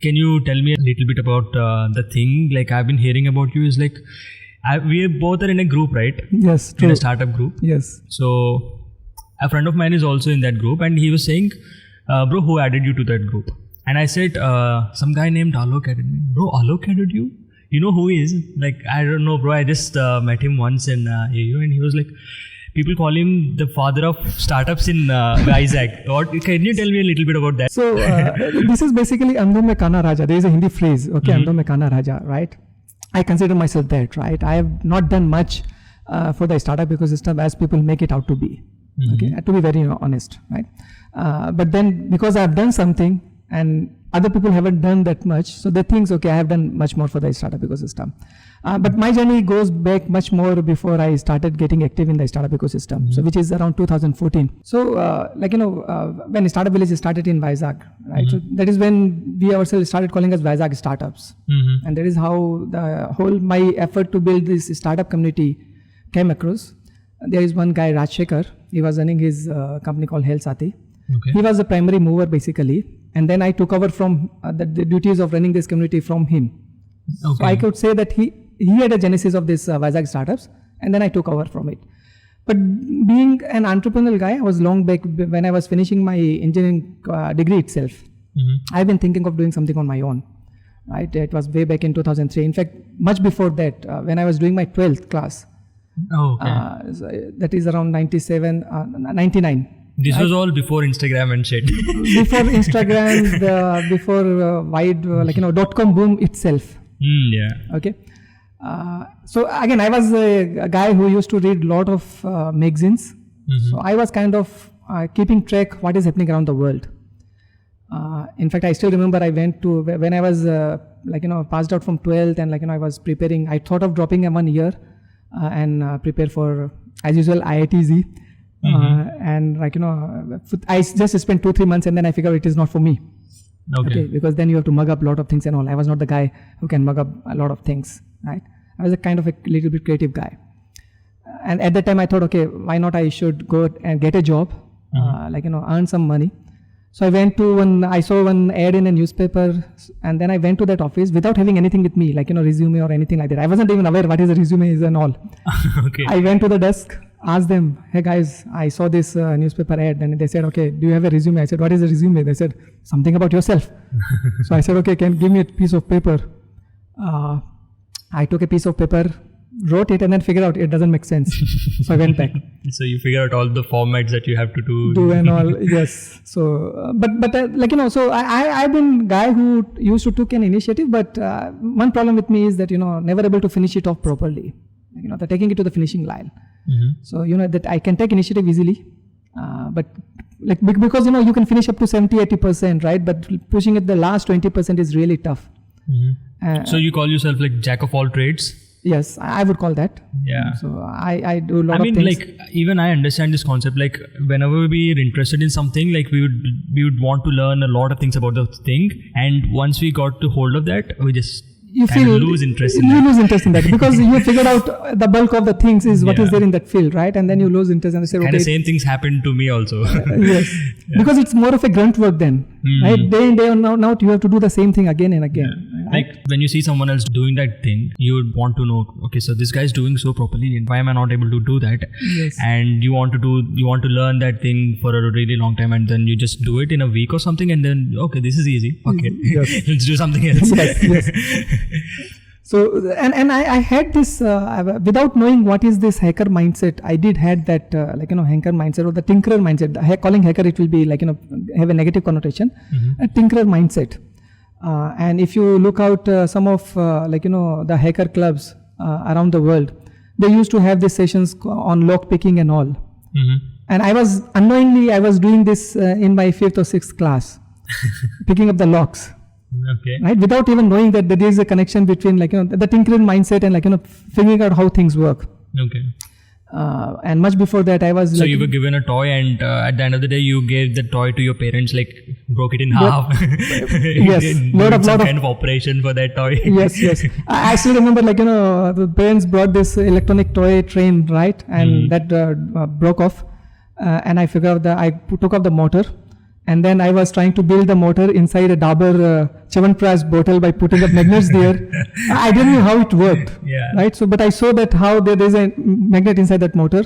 Can you tell me a little bit about the thing? Like I've been hearing about you is like, we both are in a group, right? Yes, true. In a startup group. Yes. So a friend of mine is also in that group, and he was saying, bro, who added you to that group? And I said, some guy named Alok added me. Bro, Alok added you? You know who he is? Like, I don't know, bro. I just met him once in AU, and he was like, people call him the father of startups in VIZAG. Can you tell me a little bit about that? So, this is basically Andho mein Kana Raja. There is a Hindi phrase, okay, Andho mein Kana Raja, right? I consider myself that, right? I have not done much for the startup ecosystem as people make it out to be, okay, to be very honest, right? But then because I have done something and other people haven't done that much, so they think, okay, I have done much more for the startup ecosystem. But my journey goes back much more before I started getting active in the startup ecosystem, so which is around 2014. So when Startup Village started in VIZAG, right? So that is when we ourselves started calling us VIZAG startups. And that is how the whole my effort to build this startup community came across. There is one guy, Rajshekhar. He was running his company called Health Sati. Okay. He was the primary mover basically, and then I took over from the duties of running this community from him. Okay. So I could say that he had a genesis of this VIZAG startups, and then I took over from it. But being an entrepreneurial guy, I was long back when I was finishing my engineering degree itself. I've been thinking of doing something on my own. Right? It was way back in 2003. In fact, much before that, when I was doing my 12th class. So that is around 99. This was all before Instagram and shit. Before Instagram, before .com boom itself. Yeah. Okay. So again, I was a guy who used to read a lot of magazines. So I was kind of keeping track what is happening around the world. In fact, I still remember I went to, when I was passed out from 12th and I was preparing, I thought of dropping a 1 year and prepare for, as usual, IITZ. And I just spent 2-3 months and then I figured it is not for me. Okay. Because then you have to mug up a lot of things and all. I was not the guy who can mug up a lot of things, right? I was a kind of a little bit creative guy. And at that time I thought, okay, why not I should go and get a job, earn some money. So I went to I saw one ad in a newspaper, and then I went to that office without having anything with me, resume or anything like that. I wasn't even aware what is a resume is and all. Okay. I went to the desk, asked them, hey guys, I saw this newspaper ad, and they said, okay, do you have a resume? I said, what is a resume? They said, something about yourself. So I said, okay, give me a piece of paper. I took a piece of paper, wrote it, and then figured out it doesn't make sense. So I went back. So you figure out all the formats that you have to do and all. Yes. So so I've been guy who used to took an initiative, but one problem with me is that never able to finish it off properly. Taking it to the finishing line. So that I can take initiative easily, but because you can finish up to 70-80%, right? But pushing it the last 20% is really tough. So you call yourself jack of all trades? Yes, I would call that. Yeah. So I do a lot of things. Even I understand this concept. Whenever we are interested in something, we would want to learn a lot of things about the thing. And once we got to hold of that, we just lose interest in that. You lose interest in that because you figured out the bulk of the things is what is there in that field, right? And then you lose interest and you say, okay. And the same things happened to me also. Yes. Yeah. Because it's more of a grunt work then, right? Day in, day out, you have to do the same thing again and again. Yeah. Right? When you see someone else doing that thing, you would want to know, okay, so this guy is doing so properly, and why am I not able to do that? Yes. And you want to learn that thing for a really long time, and then you just do it in a week or something, and then, okay, this is easy. Okay, yes. Let's do something else. Yes. So, and I had this, without knowing what is this hacker mindset, I did had that, hacker mindset or the tinkerer mindset. Calling hacker, it will be have a negative connotation. A tinkerer mindset. And if you look out some of, the hacker clubs around the world, they used to have these sessions on lock picking and all. And I was doing this in my 5th or 6th class, picking up the locks. Okay. Right, without even knowing that there is a connection between the tinkering mindset and figuring out how things work. Okay. And much before that, I was. So you were given a toy, and at the end of the day, you gave the toy to your parents, broke it in half. Yes, lot of kind of operation for that toy. Yes. I still remember, the parents brought this electronic toy train, right, and that broke off, and I figured out I took off the motor. And then I was trying to build the motor inside a Dabur Chyawanprash bottle by putting up magnets there. I didn't know how it worked, Yeah. right? So, but I saw that how there is a magnet inside that motor.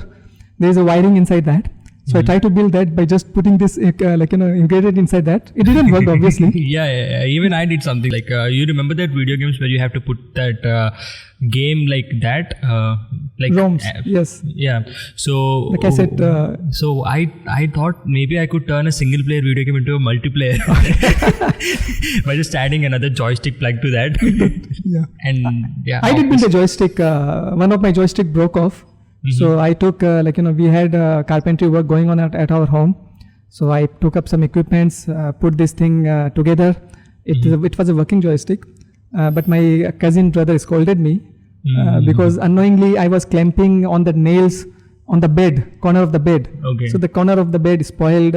There is a wiring inside that. So I tried to build that by just putting this ingredient inside that. It didn't work, obviously. Yeah. Even I did something like you remember that video games where you have to put that game like that, like ROMs, yes. Yeah. So The cassette. So I thought maybe I could turn a single player video game into a multiplayer by just adding another joystick plug to that. Yeah. And yeah, I did build a joystick. One of my joystick broke off. So I took, we had carpentry work going on at our home. So I took up some equipments, put this thing together. It was a working joystick. But my cousin brother scolded me because unknowingly I was clamping on the nails on the bed, corner of the bed. Okay. So the corner of the bed spoiled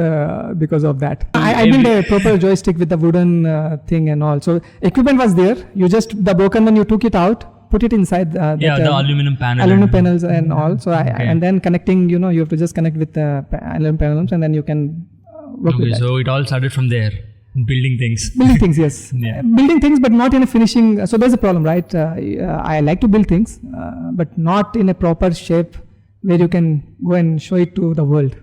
because of that. I built a proper joystick with the wooden thing and all. So equipment was there. The broken one, you took it out, put it inside the aluminum panel. Aluminum panels and all. So and then connecting, you have to just connect with the aluminum panels and then you can work with that. So it all started from there, building things. Building things, yes. Yeah. Building things, but not in a finishing. So there's a problem, right? I like to build things, but not in a proper shape where you can go and show it to the world.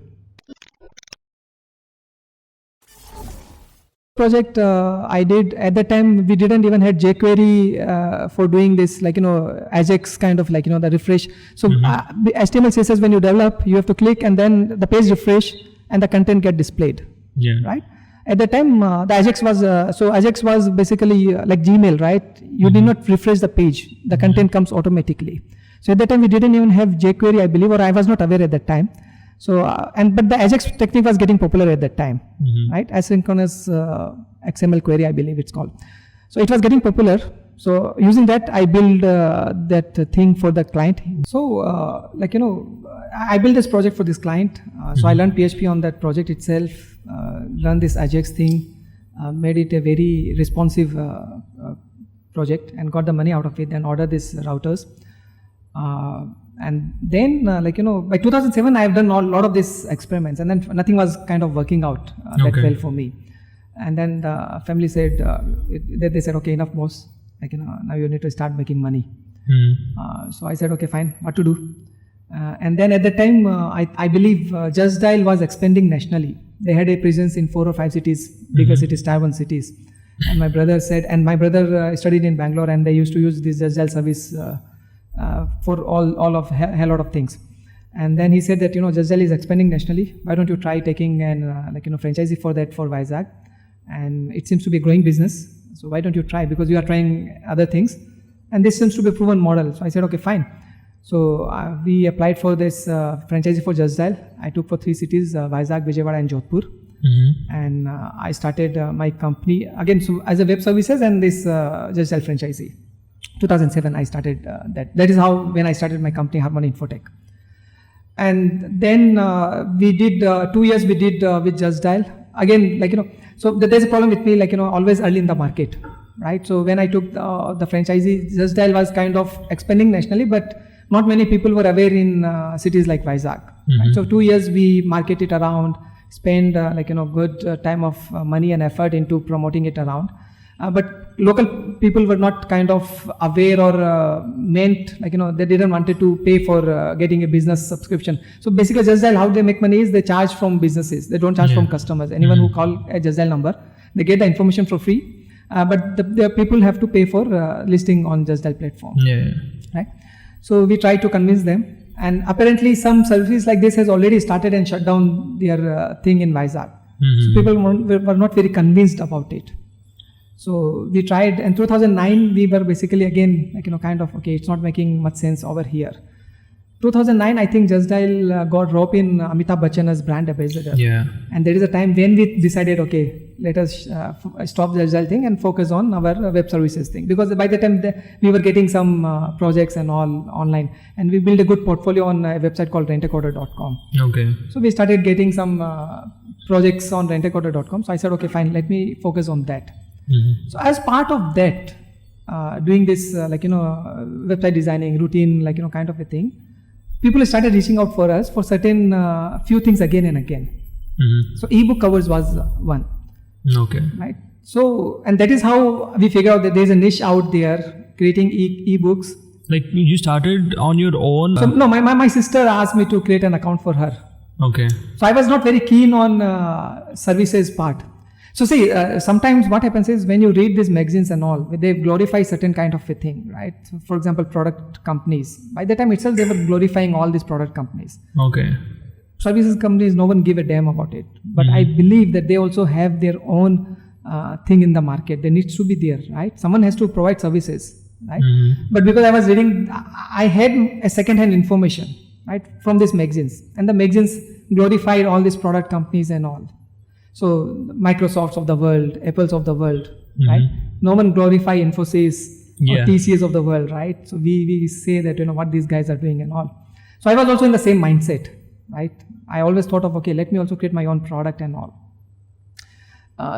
Project I did at that time, we didn't even had jQuery for doing this, Ajax kind of the refresh. So HTML CSS, when you develop, you have to click and then the page refresh and the content get displayed. Yeah. Right. At that time, the Ajax was Ajax was basically like Gmail, right? You did not refresh the page; the content comes automatically. So at that time, we didn't even have jQuery, I believe, or I was not aware at that time. So but the Ajax technique was getting popular at that time, right? Asynchronous XML query, I believe it's called. So it was getting popular. So using that, I built that thing for the client. So I built this project for this client. So I learned PHP on that project itself. Learned this Ajax thing, made it a very responsive project, and got the money out of it. And ordered these routers. And then, by 2007, I have done a lot of these experiments, and then nothing was kind of working out that well for me. And then the family said, they said, okay, enough, boss. Now you need to start making money. So I said, okay, fine, what to do? And then at that time, I believe Just Dial was expanding nationally. They had a presence in 4 or 5 cities, bigger cities, Tier 1 cities. And my brother said, and my brother studied in Bangalore, and they used to use this Just Dial service for all of hell lot of things. And then he said that Just Dial is expanding nationally. Why don't you try taking an franchisee for that for VIZAG? And it seems to be a growing business. So why don't you try? Because you are trying other things, and this seems to be a proven model. So I said, okay, fine. So we applied for this franchisee for Just Dial. I took for 3 cities: VIZAG, Vijayawada, and Jodhpur. And I started my company again. So as a web services and this Just Dial franchisee. 2007 I started that. That is how when I started my company, Harmony Infotech. And then we did 2 years. We did with Just Dial again. So there's a problem with me, always early in the market, right? So when I took the franchisee, Just Dial was kind of expanding nationally, but not many people were aware in cities like VIZAG. Right? So 2 years we market it around, spend good time of money and effort into promoting it around. But local people were not kind of aware or meant, they didn't wanted to pay for getting a business subscription. So basically Just Dial, how they make money is they charge from businesses. They don't charge from customers. Anyone who call a Just Dial number, they get the information for free. But the people have to pay for listing on Just Dial platform. Right? So we try to convince them. And apparently some services like this has already started and shut down their thing in VIZAG. So people were not very convinced about it. So we tried, in 2009 we were basically again okay, it's not making much sense over here. 2009 I think Just Dial got roped in Amitabh Bachchan as brand ambassador. Yeah. And there is a time when we decided, okay, let us stop the Just Dial thing and focus on our web services thing. Because by the time we were getting some projects and all online, and we built a good portfolio on a website called rentacoder.com. Okay. So we started getting some projects on rentacoder.com. So I said, okay, fine, let me focus on that. So as part of that, doing this website designing routine, kind of a thing, people started reaching out for us for certain few things again and again. So ebook covers was one, Okay. right? So, and that is how we figure out that there's a niche out there creating ebooks. Like you started on your own. So no, my sister asked me to create an account for her. Okay. So I was not very keen on services part. So see, sometimes what happens is when you read these magazines and all, they glorify certain kind of a thing, right? So for example, product companies. By the time itself, they were glorifying all these product companies. Okay. Services companies, no one give a damn about it. But I believe that they also have their own thing in the market. They need to be there, right? Someone has to provide services, right? But because I was reading, I had a second-hand information, right, from these magazines. And the magazines glorified all these product companies and all. So Microsofts of the world, Apples of the world, right? No one glorify Infosys or TCS of the world, right? So we say that, what these guys are doing and all. So I was also in the same mindset, right? I always thought of, okay, let me also create my own product and all.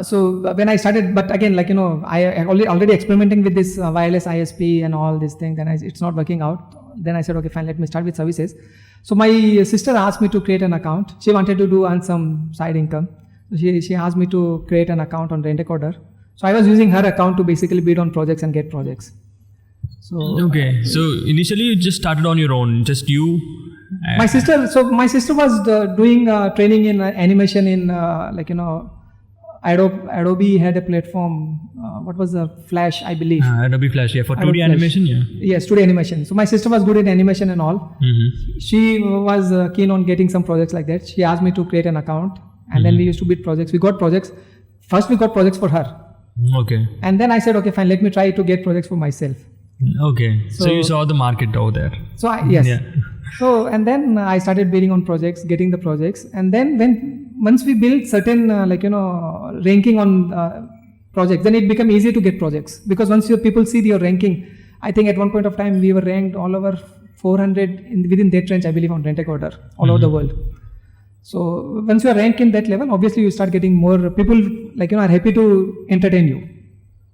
So when I started, but again, I already experimenting with this wireless ISP and all these things, and it's not working out. Then I said, okay, fine, let me start with services. So my sister asked me to create an account. She wanted to earn some side income. So she asked me to create an account on Rent-A-Coder. So I was using her account to basically bid on projects and get projects. So okay. So initially you just started on your own, just you. My sister was doing training in animation in Adobe had a platform. What was the Flash, I believe. Adobe Flash, yeah, for 2D Adobe animation, Flash. Yes, 2D animation. So my sister was good at animation and all. She was keen on getting some projects like that. She asked me to create an account, and then we used to bid projects. We got projects. First, we got projects for her. Okay. And then I said, okay, fine, let me try to get projects for myself. Okay. So you saw the market over there. So yes. Yeah. So, and then I started bidding on projects, getting the projects. And then once we built certain, ranking on projects, then it became easier to get projects. Because once people see your ranking, I think at one point of time, we were ranked all over 400 within that range, I believe, on Rent-A-Coder all over the world. So once you are ranked in that level, obviously you start getting more people, are happy to entertain you.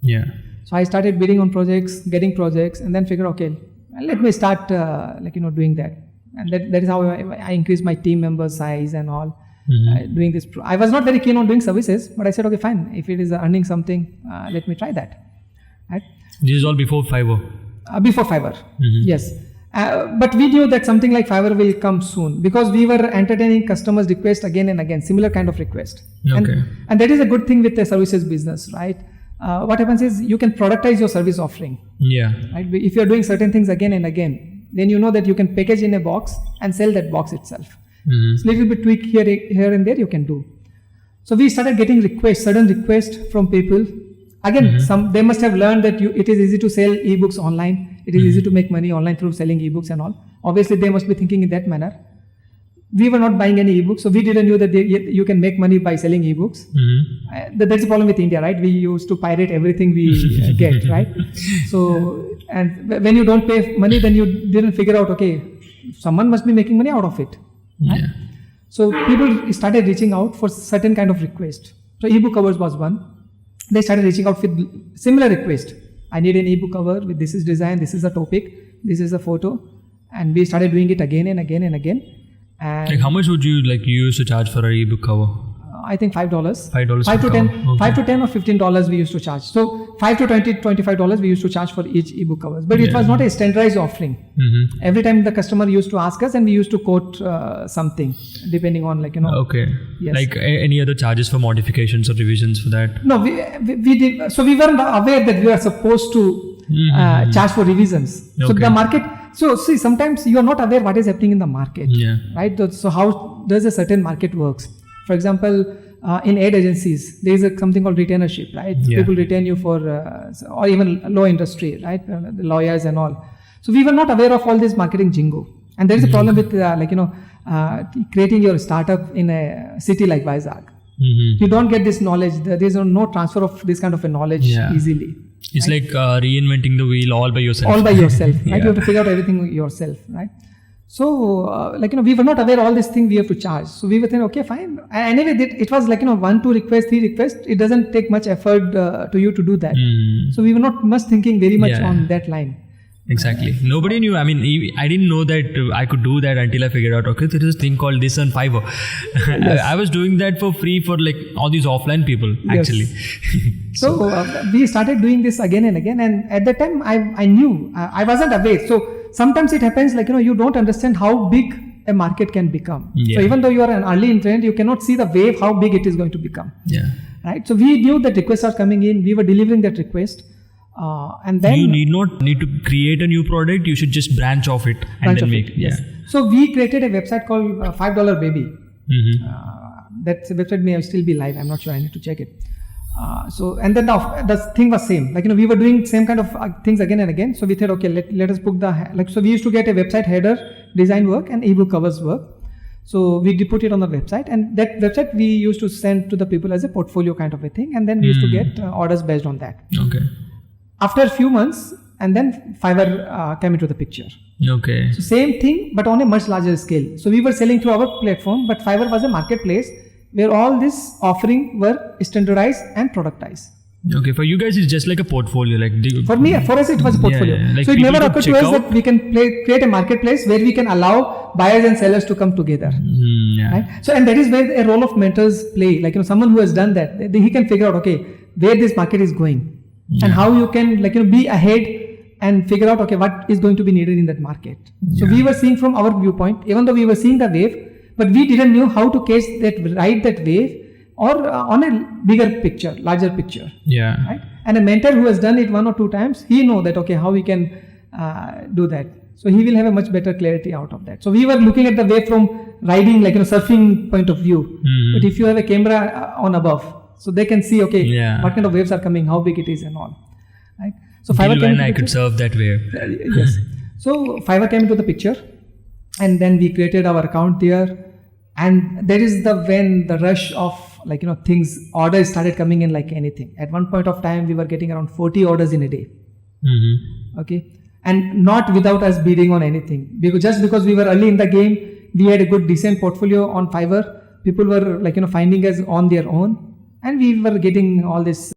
Yeah. So I started bidding on projects, getting projects, and then figure, okay, let me start, doing that. And that is how I increased my team member size and all. Doing this. I was not very keen on doing services, but I said, okay, fine. If it is earning something, let me try that. Right? This is all before Fiverr. Before Fiverr, yes. But we knew that something like Fiverr will come soon because we were entertaining customers' requests again and again, similar kind of request. Okay. And that is a good thing with the services business, right? What happens is you can productize your service offering. Yeah. Right? If you are doing certain things again and again, then you know that you can package in a box and sell that box itself. So little bit tweak here and there you can do. So we started getting sudden requests from people. Again, they must have learned that it is easy to sell ebooks online. It is easy to make money online through selling ebooks and all. Obviously, they must be thinking in that manner. We were not buying any ebooks, so we didn't know that you can make money by selling ebooks. That's the problem with India, right? We used to pirate everything we get, right? So, and when you don't pay money, then you didn't figure out, okay, someone must be making money out of it. Right? Yeah. So people started reaching out for certain kind of request. So ebook covers was one. They started reaching out with similar request. I need an ebook cover with this is design, this is a topic, this is a photo, and we started doing it again and again and again. And like how much would you used to charge for an ebook cover? I think $5. $5 5 to per 10, cover. Okay. 5 to 10 or $15 we used to charge. So $5 to $25 we used to charge for each ebook covers. But it was not a standardized offering. Every time the customer used to ask us, and we used to quote something depending on Okay. Yes. Like any other charges for modifications or revisions for that? No, we did. So we weren't aware that we are supposed to charge for revisions. So the market. So see, sometimes you are not aware what is happening in the market. Yeah. Right. So how does a certain market works? For example, in ad agencies, there is something called retainership, right? Yeah. People retain you for, or even law industry, right? The lawyers and all. So we were not aware of all this marketing jingo. And there is a problem with, creating your startup in a city like VIZAG. You don't get this knowledge. There is no transfer of this kind of a knowledge easily. It's like reinventing the wheel all by yourself. All by yourself, right? You have to figure out everything yourself, right? So, we were not aware all this thing we have to charge. So we were thinking, okay, fine. And anyway, it was 1, 2 requests, 3 requests. It doesn't take much effort to you to do that. So we were not much thinking very much on that line. Exactly. Nobody knew. I mean, I didn't know that I could do that until I figured out, okay, there is a thing called this on Fiverr. I was doing that for free for like all these offline people, actually. So we started doing this again and again. And at that time, I knew, I wasn't aware. So sometimes it happens like, you don't understand how big a market can become. Yeah. So even though you are an early entrant, you cannot see the wave, how big it is going to become. Yeah. Right. So we knew that requests are coming in. We were delivering that request. And then you need to create a new product. You should just branch off it and then make. Yes. So we created a website called $5 Baby. That website may still be live. I'm not sure. I need to check it. So and then the thing was same. Like we were doing same kind of things again and again. So we thought, okay, let us book so we used to get a website header design work and ebook covers work. So we put it on the website, and that website we used to send to the people as a portfolio kind of a thing, and then we used to get orders based on that. Okay. After a few months, and then Fiverr came into the picture. Okay. So same thing, but on a much larger scale. So we were selling through our platform, but Fiverr was a marketplace where all this offering were standardized and productized. Okay, for you guys it's just like a portfolio. Like for us it was a portfolio. Like so it never occurred to us that we can create a marketplace where we can allow buyers and sellers to come together. Right? So and that is where a role of mentors play. Like someone who has done that, he can figure out, okay, where this market is going. And how you can be ahead and figure out, okay, what is going to be needed in that market. So we were seeing from our viewpoint, even though we were seeing the wave, but we didn't know how to ride that wave or on a bigger picture, larger picture. Yeah. Right? And a mentor who has done it 1 or 2 times, he know that, okay, how we can do that. So he will have a much better clarity out of that. So we were looking at the wave from riding, surfing point of view. But if you have a camera on above, so they can see, okay, what kind of waves are coming, how big it is and all. Right? So Fiverr came into the picture. I could surf that wave. Yes. So Fiverr came into the picture, and then we created our account there. And there is when the rush of orders started coming in like anything. At one point of time, we were getting around 40 orders in a day. Okay. And not without us bidding on anything. Because we were early in the game, we had a good decent portfolio on Fiverr. People were finding us on their own. And we were getting all this